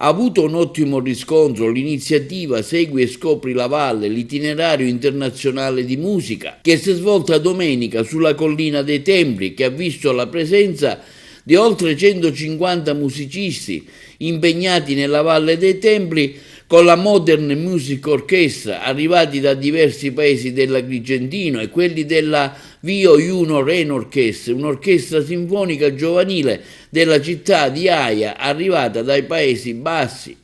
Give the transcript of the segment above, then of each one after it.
Ha avuto un ottimo riscontro l'iniziativa Segui e scopri la Valle, l'itinerario internazionale di musica, che si è svolta domenica sulla Collina dei Templi, che ha visto la presenza di oltre 150 musicisti impegnati nella Valle dei Templi con la Modern Music Orchestra, arrivati da diversi paesi dell'Agrigentino, e quelli della Vio Juno Ren Orchestra, un'orchestra sinfonica giovanile della città di Aia, arrivata dai Paesi Bassi.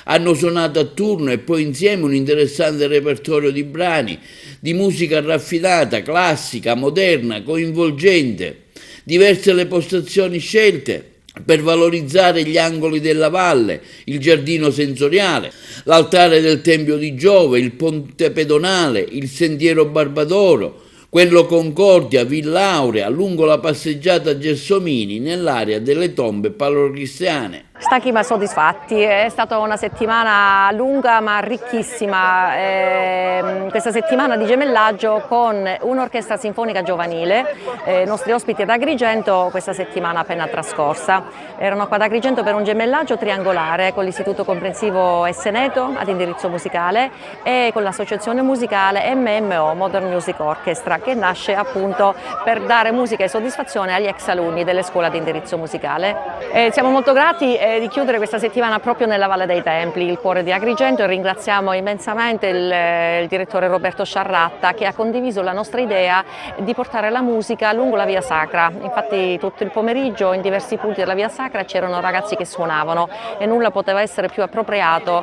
Hanno suonato a turno e poi insieme un interessante repertorio di brani di musica raffinata, classica, moderna, coinvolgente. Diverse le postazioni scelte per valorizzare gli angoli della valle, il giardino sensoriale, l'altare del Tempio di Giove, il ponte pedonale, il sentiero Barbadoro, quello Concordia, Villa Aurea, lungo la passeggiata Gelsomini, nell'area delle tombe paleocristiane. Stanchi ma soddisfatti, è stata una settimana lunga ma ricchissima, questa settimana di gemellaggio con un'orchestra sinfonica giovanile, i nostri ospiti ad Agrigento questa settimana appena trascorsa. Erano qua ad Agrigento per un gemellaggio triangolare con l'Istituto Comprensivo Esseneto ad indirizzo musicale e con l'associazione musicale MMO, Modern Music Orchestra, che nasce appunto per dare musica e soddisfazione agli ex alunni delle scuole ad indirizzo musicale. Siamo molto grati di chiudere questa settimana proprio nella Valle dei Templi, il cuore di Agrigento, e ringraziamo immensamente il direttore Roberto Sciarratta, che ha condiviso la nostra idea di portare la musica lungo la Via Sacra. Infatti tutto il pomeriggio in diversi punti della Via Sacra c'erano ragazzi che suonavano e nulla poteva essere più appropriato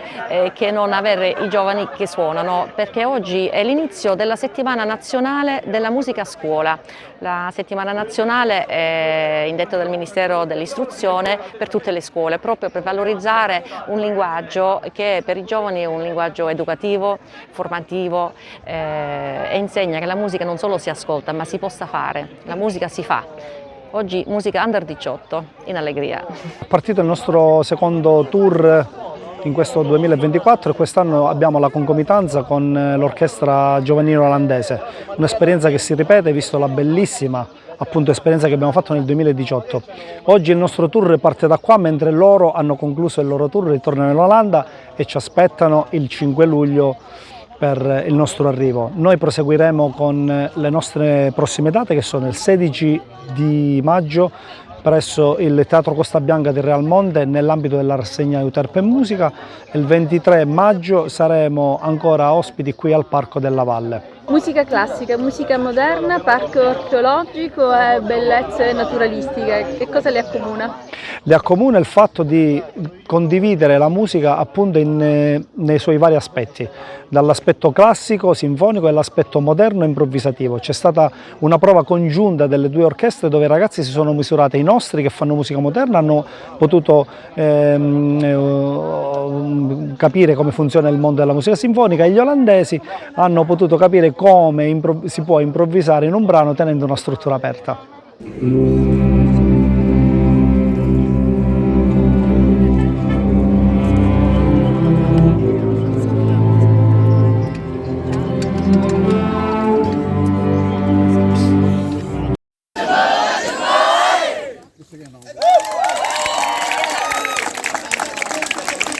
che non avere i giovani che suonano, perché oggi è l'inizio della settimana nazionale della musica a scuola. La settimana nazionale è indetta dal Ministero dell'Istruzione per tutte le scuole, proprio per valorizzare un linguaggio che per i giovani è un linguaggio educativo, formativo, e insegna che la musica non solo si ascolta ma si possa fare, la musica si fa. Oggi musica under 18 in allegria. È partito il nostro secondo tour in questo 2024 e quest'anno abbiamo la concomitanza con l'orchestra giovanile olandese, un'esperienza che si ripete visto la bellissima appunto esperienza che abbiamo fatto nel 2018. Oggi il nostro tour parte da qua, mentre loro hanno concluso il loro tour, ritornano in Olanda e ci aspettano il 5 luglio per il nostro arrivo. Noi proseguiremo con le nostre prossime date, che sono il 16 di maggio presso il Teatro Costa Bianca di Real Monte nell'ambito della rassegna Euterpe Musica. Il 23 maggio saremo ancora ospiti qui al Parco della Valle. Musica classica, musica moderna, parco archeologico e bellezze naturalistiche, che cosa le accomuna? Le accomuna il fatto di condividere la musica appunto nei suoi vari aspetti, dall'aspetto classico, sinfonico e l'aspetto moderno e improvvisativo. C'è stata una prova congiunta delle due orchestre dove i ragazzi si sono misurati, i nostri che fanno musica moderna hanno potuto capire come funziona il mondo della musica sinfonica e gli olandesi hanno potuto capire come si può improvvisare in un brano tenendo una struttura aperta.